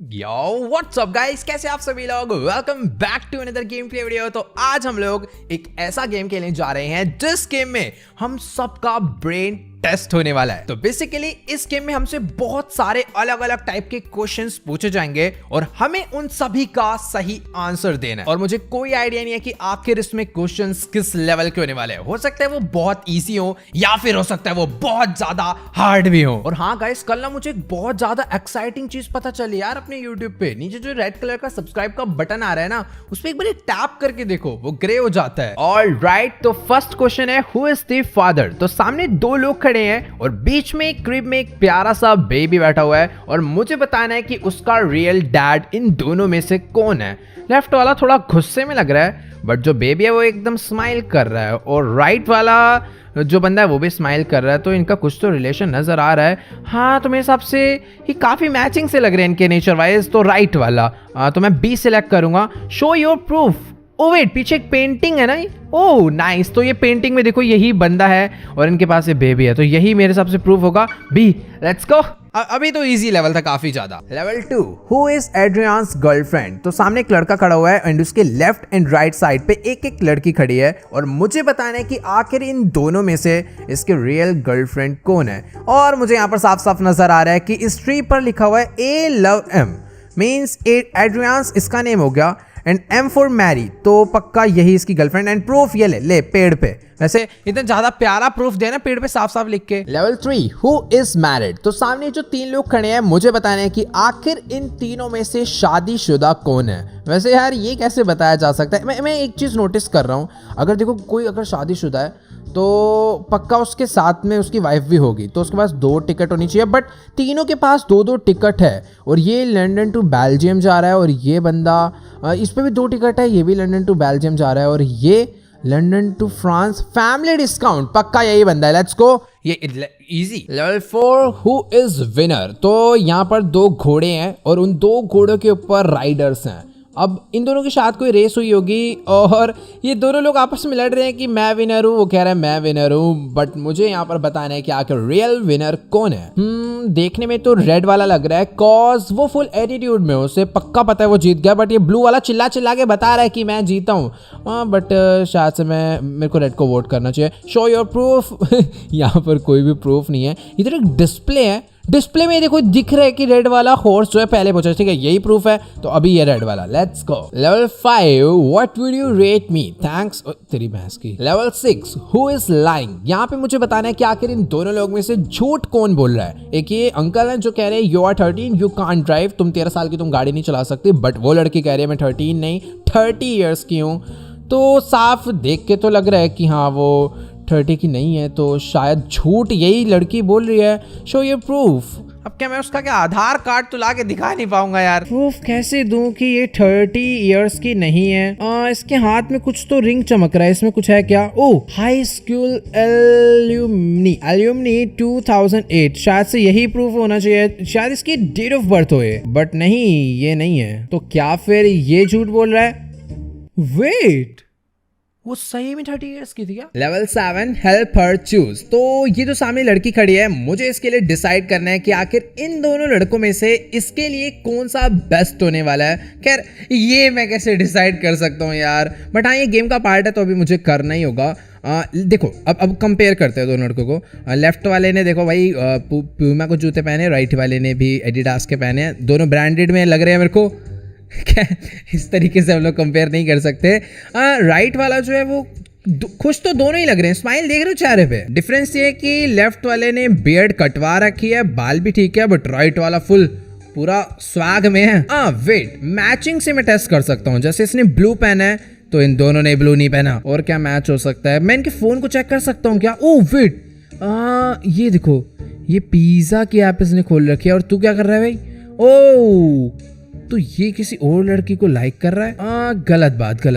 Yo what's up guys, कैसे आप सभी लोग। Welcome back to another game play video. तो आज हम लोग एक ऐसा गेम खेलने जा रहे हैं जिस गेम में हम सबका ब्रेन टेस्ट होने वाला है। तो बेसिकली इस गेम में हमसे बहुत सारे अलग अलग टाइप के क्वेश्चंस पूछे जाएंगे और हमें उन सभी का सही आंसर देना है। और मुझे कोई आइडिया नहीं है कि आखिर इसमें क्वेश्चंस किस लेवल के होने वाले हैं। हो सकता है वो बहुत इजी हो या फिर हो सकता है वो बहुत ज्यादा हार्ड भी हो। और हाँ गाइस, कल ना मुझे एक बहुत ज्यादा एक्साइटिंग चीज पता चली यार अपने यूट्यूब पे। नीचे जो रेड कलर का सब्सक्राइब का बटन आ रहा है ना, उस पर एक बार टैप करके देखो, वो ग्रे हो जाता है। ऑलराइट, तो फर्स्ट क्वेश्चन है हु इज द फादर। तो सामने दो लोग खड़े हैं और बीच में एक क्रिब में एक प्यारा सा बेबी बैठा हुआ है और मुझे बताना है कि उसका रियल डैड इन दोनों में से कौन है। लेफ्ट वाला थोड़ा गुस्से में लग रहा है बट जो बेबी है वो एकदम स्माइल कर रहा है और राइट वाला जो बंदा है वो भी स्माइल कर रहा है। तो इनका कुछ तो रिलेशन नजर आ रहा है। हाँ, तो मेरे हिसाब से ये काफी मैचिंग से लग रहे हैं इनके नेचर वाइज। तो राइट वाला तो मैं बी सिलेक्ट करूंगा। Show your proof. Oh wait, पीछे एक पेंटिंग है ना। ओह नाइस, तो ये पेंटिंग में देखो यही बंदा है और इनके पास ये बेबी है, तो यही मेरे हिसाब से प्रूफ होगा। B, let's go. अभी तो इजी लेवल था काफी ज्यादा। Level 2, who is Adrian's girlfriend. तो सामने एक लड़का खड़ा हुआ है एंड उसके लेफ्ट एंड राइट साइड पे एक एक लड़की खड़ी है और मुझे बताना है कि आखिर इन दोनों में से इसके रियल गर्लफ्रेंड कौन है। और मुझे यहाँ पर साफ साफ नजर आ रहा है कि इस ट्री पर लिखा हुआ है ए लव एम, मीन्स एड्रियान्स इसका नेम हो गया एंड एम फॉर मैरी, तो पक्का यही इसकी गर्लफ्रेंड। एंड प्रूफ ये ले पेड़ पे। वैसे इतना ज्यादा प्यारा प्रूफ देना पेड़ पे साफ साफ लिख के। Level 3, who is married. तो सामने जो तीन लोग खड़े हैं मुझे बताना है कि आखिर इन तीनों में से शादीशुदा कौन है। वैसे यार ये कैसे बताया जा सकता है। मैं एक चीज नोटिस कर रहा हूँ, अगर देखो कोई अगर शादीशुदा है तो पक्का उसके साथ में उसकी वाइफ भी होगी, तो उसके पास 2 टिकट होनी चाहिए। बट तीनों के पास 2-2 टिकट है और ये लंदन टू बेल्जियम जा रहा है और ये बंदा इस पे भी 2 टिकट है, ये भी लंदन टू बेल्जियम जा रहा है और ये London to France. Family discount, पक्का यही बंदा है। लेट्स गो, ये easy. Level 4, who is winner. तो यहाँ पर 2 घोड़े हैं और उन 2 घोड़ों के ऊपर राइडर्स हैं। अब इन दोनों के साथ कोई रेस हुई होगी और ये दोनों लोग आपस में लड़ रहे हैं कि मैं विनर हूँ, वो कह रहा है मैं विनर हूँ। बट मुझे यहाँ पर बताना है कि आखिर रियल विनर कौन है। देखने में तो रेड वाला लग रहा है कॉज वो फुल एटीट्यूड में, उसे पक्का पता है वो जीत गया। बट ये ब्लू वाला चिल्ला चिल्ला के बता रहा है कि मैं जीता हूँ। बट शायद से मेरे को रेड को वोट करना चाहिए। Show your proof. यहाँ पर कोई भी प्रूफ नहीं है। इधर एक डिस्प्ले है, डिस्प्ले में देखो दिख रहा है कि रेड वाला हॉर्स जो है पहले पहुंचा। ठीक है, यही प्रूफ है, तो अभी ये रेड वाला। Let's go. Level 5, what would you rate me. Thanks तेरी भैंस की। Level 6, who is lying. यहाँ पे मुझे बताना है कि आखिर इन दोनों लोगों में से झूठ कौन बोल रहा है। एक ये अंकल है जो कह रहे हैं you are 13, you can't drive, तुम 13 साल की तुम गाड़ी नहीं चला सकती। बट वो लड़की कह रही है मैं 13 नहीं 30 ईयर्स की हूँ। तो साफ देख के तो लग रहा है कि हाँ वो 30 की नहीं है, तो शायद झूठ यही लड़की बोल रही है। Show your proof. अब क्या मैं उसका क्या आधार कार्ड तो ला के दिखा नहीं पाऊंगा यार। प्रूफ कैसे दूं कि ये 30 इयर्स की नहीं है। इसके हाथ में कुछ तो रिंग चमक रहा है, इसमें कुछ है क्या। ओ, हाई स्कूल एल्यूमनी 2008, शायद से यही प्रूफ होना चाहिए। शायद इसकी डेट ऑफ बर्थ हो, बट नहीं ये नहीं है। तो क्या फिर ये झूठ बोल रहा है। वेट, वो सही में 30 इयर्स की थी क्या। Level 7, help her choose. तो ये जो सामने लड़की खड़ी है मुझे इसके लिए डिसाइड करना है कि आखिर इन दोनों लड़कों में से इसके लिए कौन सा बेस्ट होने वाला है। खैर ये मैं कैसे डिसाइड कर सकता हूँ यार, बट हाँ ये गेम का पार्ट है तो अभी मुझे करना ही होगा। देखो अब कंपेयर करते हैं दोनों लड़कों को। लेफ्ट वाले ने देखो भाई प्यूमा को जूते पहने, राइट वाले ने भी एडिडास के पहने हैं। दोनों ब्रांडेड में लग रहे हैं मेरे को। क्या इस तरीके से हम लोग कंपेयर नहीं कर सकते। राइट वाला जो है वो खुश तो दोनों ही लग रहे हैं, स्माइल देख रहे हो चेहरे पे। डिफरेंस ये है कि लेफ्ट वाले ने बियर्ड कटवा रखी है, बाल भी ठीक है, बट राइट वाला फुल पूरा स्वैग में है। वेट, मैचिंग से मैं टेस्ट कर सकता हूँ। जैसे इसने ब्लू पहना है तो इन दोनों ने ब्लू नहीं पहना। और क्या मैच हो सकता है। मैं इनके फोन को चेक कर सकता हूँ क्या। ओह वेट, ये देखो ये पिज्जा की ऐप इसने खोल रखी है और तू क्या कर रहा है भाई। ओह, तो ये किसी और लड़की को लाइक कर रहा है। गलत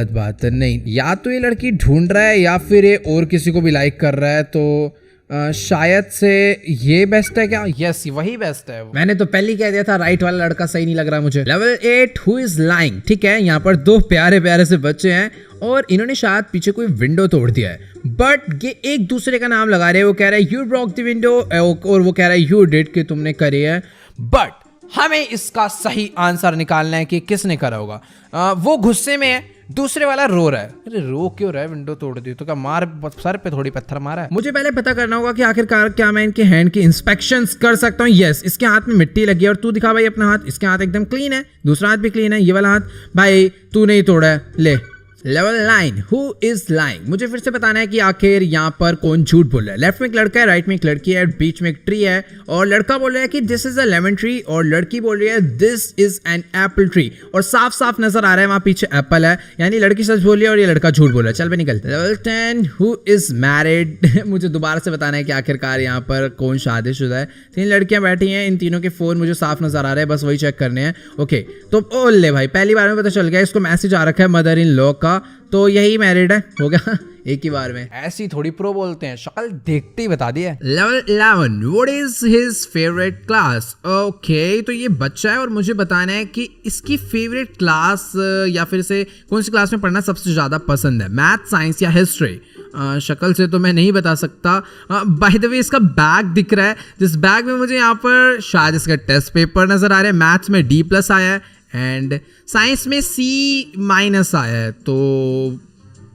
बात नहीं, या तो ये लड़की ढूंढ रहा है या फिर ये और किसी को भी लाइक कर रहा है। तो शायद से ये बेस्ट है क्या। यस, वही बेस्ट है। मैंने तो पहले ही कह दिया था राइट वाला लड़का सही नहीं लग रहा मुझे। Level 8, who is lying. ठीक है, यहाँ पर 2 प्यारे प्यारे से बच्चे हैं और इन्होंने शायद पीछे कोई विंडो तोड़ दिया है, बट ये एक दूसरे का नाम लगा रहे हैं। वो कह रहा है यू ब्रोक द विंडो और वो कह रहा है यू डिड, कि तुमने करी है। बट हमें इसका सही आंसर निकालना है कि किसने करा होगा। वो गुस्से में है, दूसरे वाला रो रहा है। अरे रो क्यों रहा है? विंडो तोड़ दी तो क्या मार सर पे थोड़ी पत्थर मारा है? मुझे पहले पता करना होगा कि आखिरकार क्या मैं इनके हैंड की इंस्पेक्शंस कर सकता हूँ। यस, इसके हाथ में मिट्टी लगी है और तू दिखा भाई अपना हाथ। इसके हाथ एकदम क्लीन है, दूसरा हाथ भी क्लीन है, ये वाला हाथ भाई तू नहीं तोड़ा है। ले लेवल 9 हु इज लाइंग। मुझे फिर से बताना है कि आखिर यहाँ पर कौन झूठ बोल रहा है। लेफ्ट में एक लड़का है, राइट में एक लड़की है, बीच में एक ट्री है और लड़का बोल रहा है कि this is a lemon tree और लड़की बोल रही है this is an apple tree और साफ साफ नजर आ रहा है वहां पीछे एप्पल है, यानी लड़की सच बोल रही है और ये लड़का झूठ बोल रहा है। चल बे निकल। Level 10 who is married. मुझे दोबारा से बताना है कि आखिरकार यहाँ पर कौन शादीशुदा है। 3 लड़कियां बैठी हैं, इन तीनों के फोन मुझे साफ नजर आ रहे हैं, बस वही चेक करने हैं। ओके तो ओ ले भाई पहली बार में पता चल गया, इसको मैसेज आ रखा है मदर इन लॉ का, तो यही मैरिड है, हो गया एक ही बार में। ऐसी थोड़ी प्रो बोलते हैं, शक्ल देखते ही बता दिया। Level 11 what is his favourite class. Okay तो ये बच्चा है और मुझे बताना है कि इसकी फेवरेट क्लास या फिर से कौन सी क्लास में पढ़ना सबसे ज्यादा पसंद है, मैथ, साइंस या हिस्ट्री। शक्ल से तो मैं नहीं बता सकता। बाय द वे इसका बैग दिख रहा है, जिस बैग में मुझे यहाँ पर शायद इसका टेस्ट पेपर नजर आ रहा है। मैथ्स में D+ आया है एंड साइंस में C- आया है, तो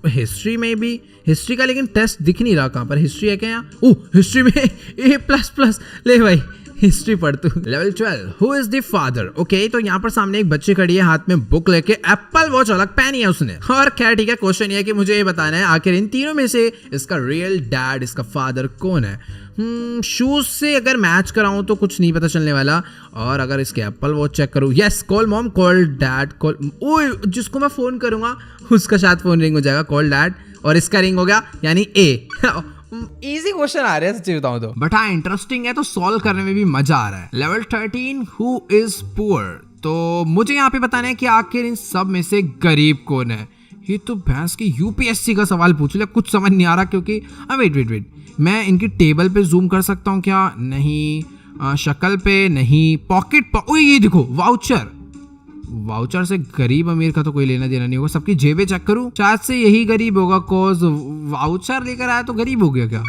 हिस्ट्री में भी हिस्ट्री का लेकिन टेस्ट दिख नहीं रहा। कहाँ पर हिस्ट्री है क्या यहाँ? ओह हिस्ट्री में A++। ले भाई हिस्ट्री पढ़ तू। Level 12 who is the father. Okay तो यहाँ पर सामने एक बच्ची खड़ी है, हाथ में बुक लेके, एप्पल वॉच अलग पहनी है उसने। और खैर ठीक है, क्वेश्चन ये है कि मुझे ये बताना है आखिर इन तीनों में से इसका रियल डैड, इसका फादर कौन है। शूज से अगर मैच कराऊं तो कुछ नहीं पता चलने वाला, और अगर इसके एप्पल वॉच चेक करूं, yes call mom, call dad, call ओए जिसको मैं फोन करूंगा उसका शायद फोन रिंग हो जाएगा, कॉल डैड, और इसका रिंग हो गया यानी ए। इजी क्वेश्चन आ रहे हैं सच्ची बताऊं तो, बट हाँ इंटरेस्टिंग है तो सॉल्व करने में भी मजा आ रहा है। Level 13 who is poor. तो मुझे यहाँ पे बताना है कि आखिर इन सब में से गरीब कौन है। ये तो भैंस की UPSC का सवाल पूछ लिया, कुछ समझ नहीं आ रहा क्योंकि वेट मैं इनकी टेबल पे जूम कर सकता हूँ क्या? नहीं। शक्ल पे नहीं, पॉकेट ये देखो वाउचर से गरीब अमीर का तो कोई लेना देना नहीं होगा। सबकी जेबें चेक करूं, शायद से यही गरीब होगा, कॉज वाउचर लेकर आया तो गरीब हो गया क्या?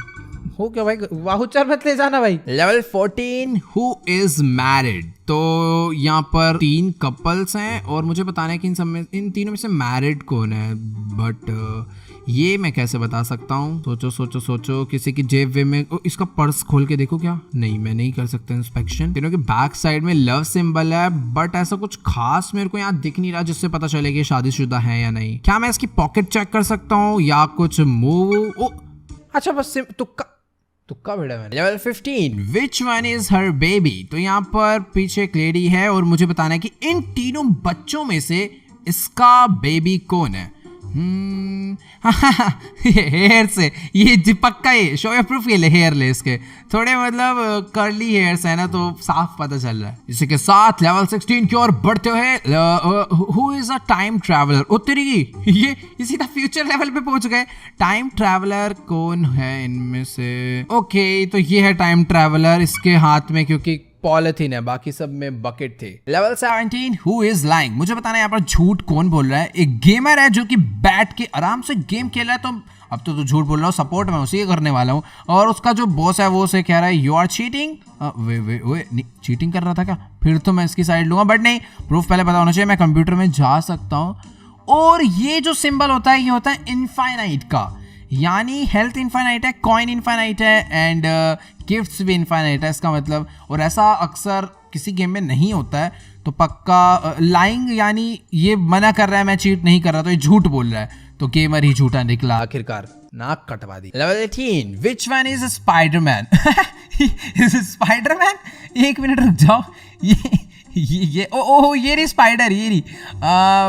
हो क्या भाई, वाउचर मत ले जाना भाई। Level 14 who is married. तो यहाँ पर 3 कपल्स हैं और मुझे बताना है कि इन तीनों में से मैरिड कौन है, बट ये मैं कैसे बता सकता हूँ? सोचो किसी की जेब वे में इसका पर्स खोल के देखो क्या? नहीं मैं नहीं कर सकता इंस्पेक्शन। तीनों के बैक साइड में लव सिंबल है, बट ऐसा कुछ खास मेरे को यहाँ दिख नहीं रहा जिससे पता चले कि शादीशुदा है या नहीं। क्या मैं इसकी पॉकेट चेक कर सकता हूँ या कुछ मूव? अच्छा बस तुक्का भिड़ा मैंने। Level 15 which one is her baby. तो यहाँ पर पीछे एक लेडी है और मुझे बताना है कि इन तीनों बच्चों में से इसका बेबी कौन है। हेयर से ये पक्का ये शो या प्रूफ, ये हेयर ले इसके थोड़े मतलब कर्ली हेयर्स है ना, तो साफ पता चल रहा है। इसी के साथ लेवल 16 की ओर बढ़ते हुए who is a time traveller. ओ तेरी ये सीधा फ्यूचर लेवल पे पहुंच गए। टाइम ट्रैवलर कौन है इनमें से? ओके तो ये है टाइम ट्रैवलर, इसके हाथ में क्योंकि पॉलिथीन है, बाकी सब में बकेट थी। Level 17 who is lying. मुझे बताना है यहाँ पर झूठ कौन बोल रहा है। एक गेमर है जो कि बैठ के आराम से गेम खेल रहा है, तो अब तो झूठ बोल रहा हूँ, सपोर्ट मैं उसी का करने वाला हूँ। और उसका जो बॉस है वो उसे कह रहा है यू आर चीटिंग। वे चीटिंग कर रहा था क्या? फिर तो मैं इसकी साइड लूंगा, बट नहीं, प्रूफ पहले पता होना चाहिए। मैं कंप्यूटर में जा सकता हूँ और ये जो सिंबल होता है ये होता है इनफाइनाइट का, यानी हेल्थ इनफाइनाइट है, कॉइन इनफाइनाइट है एंड गिफ्ट्स भी इनफाइनाइट है इसका मतलब। और ऐसा अक्सर किसी गेम में नहीं होता है, तो पक्का लाइंग यानी ये मना कर रहा है मैं चीट नहीं कर रहा, तो ये झूठ बोल रहा है, तो गेमर ही झूठा निकला आखिरकार, नाक कटवा दी। Level 18 which one is Spiderman. Spiderman, एक मिनट रुक जाओ, ये रही स्पाइडर, ये रही।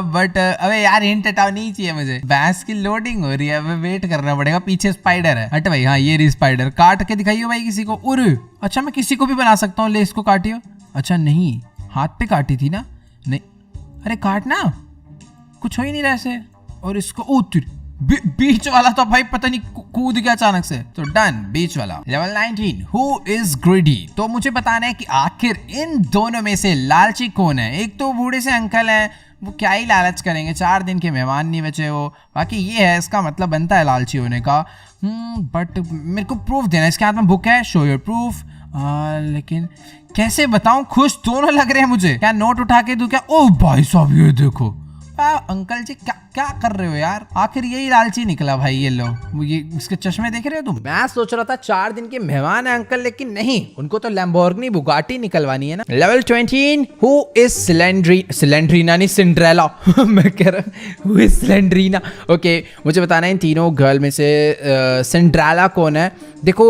बट अबे यार हिंट हटाओ, नहीं चाहिए मुझे, भैंस की लोडिंग हो रही है, अबे वेट करना पड़ेगा। पीछे स्पाइडर है, हट भाई। हाँ ये रही स्पाइडर, काट के दिखाइयो भाई किसी को। उरे अच्छा मैं किसी को भी बना सकता हूँ, ले इसको काटियो। अच्छा नहीं, हाथ पे काटी थी ना? नहीं अरे काटना, कुछ हो ही नहीं रहा ऐसे। और इसको बीच वाला तो भाई पता नहीं कूद गया अचानक से, तो डन बीच वाला। Level 19 who is greedy. तो मुझे बताना है कि आखिर इन दोनों में से लालची कौन है। एक तो बूढ़े से अंकल हैं, वो क्या ही लालच करेंगे, 4 दिन के मेहमान नहीं बचे वो। बाकी ये है, इसका मतलब बनता है लालची होने का। बट मेरे को प्रूफ देना। इसके हाथ में बुक है, शो योर प्रूफ। लेकिन कैसे बताऊं, खुश दोनों लग रहे हैं मुझे। क्या नोट उठा के दूं क्या? ओ भाई साहब ये देखो। अंकल जी क्या क्या कर रहे हो यार? आखिर यही लालची निकला भाई। ये लो, ये इसके चश्मे देख रहे हो तुम? मैं सोच रहा था 4 दिन के मेहमान है अंकल, लेकिन नहीं, उनको तो लैम्बोर्गिनी बुगाटी निकलवानी है ना। लेवल 20, हु इज सिलेंड्रीना नहीं सिंड्रेला मैं कह रहा हूँ हु इज सिलेंड्रीना। ओके, मुझे बताना है इन तीनों गर्ल में से सिंड्रेला कौन है। देखो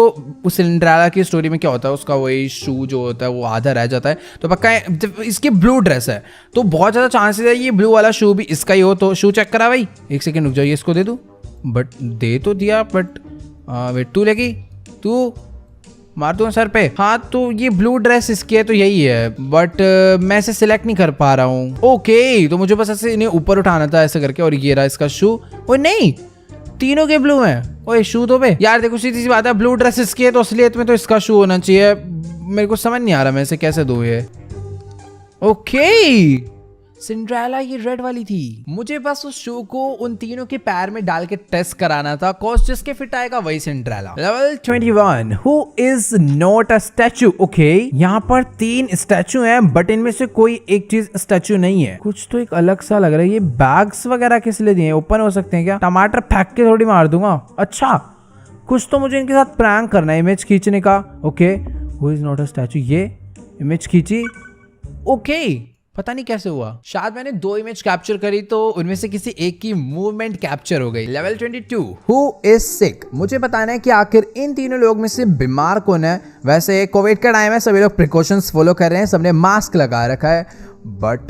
उस सिंड्रेला की स्टोरी में क्या होता है, उसका वही शू जो होता है वो आधा रह जाता है, तो पक्का इसकी ब्लू ड्रेस है तो बहुत ज्यादा चांसेस है ये ब्लू वाला शू भी इसका ही हो। तो शू चेक करा भाई, एक सेकंड रुक जाइए, इसको दे दूं। बट दे तो दिया, बट वेट, तू लेगी, तू मार दूंगा सर पे। हाँ तो ये ब्लू ड्रेस इसकी है तो यही है, बट मैं इसे सिलेक्ट नहीं कर पा रहा हूँ। ओके, तो मुझे बस ऐसे इन्हें ऊपर उठाना था ऐसे करके, और ये रहा इसका शू। ओ नहीं, तीनों के ब्लू हैं। ओए शू तो बे यार, देखो सीधी सी बात है, ब्लू ड्रेस इसकी है तो असलियत में तो इसका शू होना चाहिए। मेरे को समझ नहीं आ रहा मैं इसे कैसे दूं ये। ओके, सिंड्रेला ये रेड वाली थी। मुझे बस उस शू को उन तीनों के पैर में डाल के टेस्ट कराना था, कॉज जिसके फिट आएगा वही Cinderella. Level 21, who is not a statue. Okay, यहाँ पर 3 स्टैचू हैं, बट इनमें से कोई एक चीज स्टैचू नहीं है। कुछ तो एक अलग सा लग रहा है। ये बैग्स वगैरह किस लिए दिए? ओपन हो सकते हैं क्या? टमाटर फेंक के थोड़ी मार दूंगा। अच्छा, कुछ तो मुझे इनके साथ प्रैंक करना है, इमेज खींचने का। Okay, who is not a statue, ये इमेज खींची। ओके, पता नहीं कैसे हुआ, शायद मैंने 2 इमेज कैप्चर करी तो उनमें से किसी एक की मूवमेंट कैप्चर हो गई। Level 22, who is sick. मुझे बताना है कि आखिर इन तीनों लोग में से बीमार कौन है। वैसे कोविड का टाइम है, सभी लोग प्रिकॉशंस फॉलो कर रहे हैं, सबने मास्क लगा रखा है, बट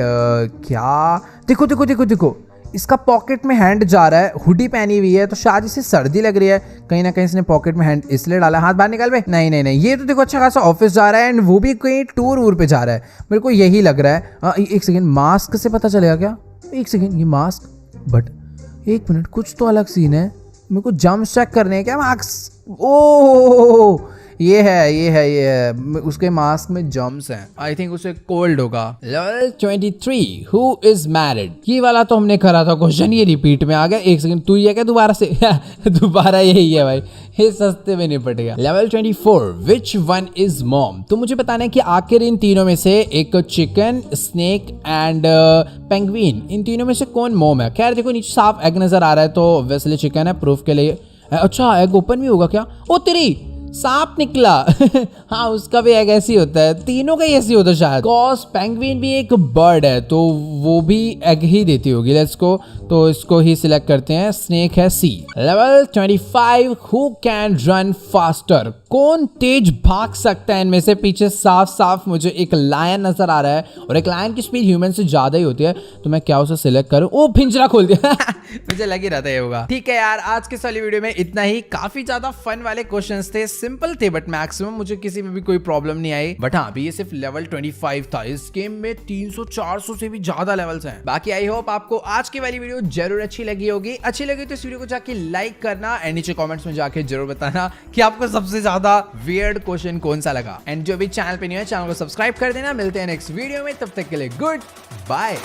क्या, देखो देखो देखो देखो, इसका पॉकेट में हैंड जा रहा है, हुडी पहनी हुई है तो शायद इसे सर्दी लग रही है। कहीं ना कहीं इसने पॉकेट में हैंड इसलिए डाला। हाथ बाहर निकाल बे। नहीं नहीं नहीं, ये तो देखो अच्छा खासा ऑफिस जा रहा है, एंड वो भी कहीं टूर पे जा रहा है, मेरे को यही लग रहा है। एक सेकंड, मास्क से पता चलेगा क्या? एक सेकंड, ये मास्क, बट एक मिनट, कुछ तो अलग सीन है। मेरे को जंप चेक करने हैं क्या मास्क? ओ ये है, उसके मास्क में जम्स हैं। आई थिंक उसे कोल्ड होगा। Level 23, who is married. ये वाला तो हमने करा था क्वेश्चन, ये रिपीट में आ गया। एक सेकंड, तू ये क्या दोबारा से दोबारा यही है भाई, ये सस्ते में निपट गया। Level 24, which one is mom. तो मुझे बताना है कि आखिर इन तीनों में से एक चिकन, स्नेक एंड पेंगुइन, इन तीनों में से कौन मॉम है। खैर देखो नीचे साफ एग नजर आ रहा है तो ऑब्वियसली चिकन है, प्रूफ के लिए। अच्छा, एग ओपन भी होगा क्या? ओ तेरी, सांप निकला हाँ उसका भी एग ऐसी होता है, तीनों का ही ऐसी होता है शायद। कॉज पेंगुइन भी एक बर्ड है तो वो भी एग ही देती होगी। लेट्स गो, तो इसको ही सिलेक्ट करते हैं। स्नेक है C. Level 25, who can run faster. कौन तेज भाग सकता है इनमें से? पीछे साफ साफ मुझे एक लायन नजर आ रहा है, और एक लायन की स्पीड ह्यूमन से ज्यादा ही होती है, तो मैं क्या उसे सिलेक्ट करूं? ओ पिंजरा खोल दिया मुझे लग ही रहा था ये होगा। ठीक है यार, आज के वाली वीडियो में इतना ही। काफी ज्यादा फन वाले क्वेश्चंस थे, सिंपल थे, बट मैक्सिमम मुझे किसी में भी कोई प्रॉब्लम नहीं आई। बट हाँ, अभी ये सिर्फ लेवल 25 था। इस गेम में 300-400 से भी ज्यादा लेवल्स हैं। बाकी आई होप आपको आज की वाली वीडियो जरूर अच्छी लगी होगी। अच्छी लगी तो इस वीडियो को जाके लाइक करना, एंड नीचे कमेंट्स में जाके जरूर बताना कि आपको सबसे ज्यादा वियर्ड क्वेश्चन कौन सा लगा। एंड जो भी चैनल पे नहीं है, चैनल को सब्सक्राइब कर देना। मिलते हैं नेक्स्ट वीडियो में, तब तक के लिए गुड बाय।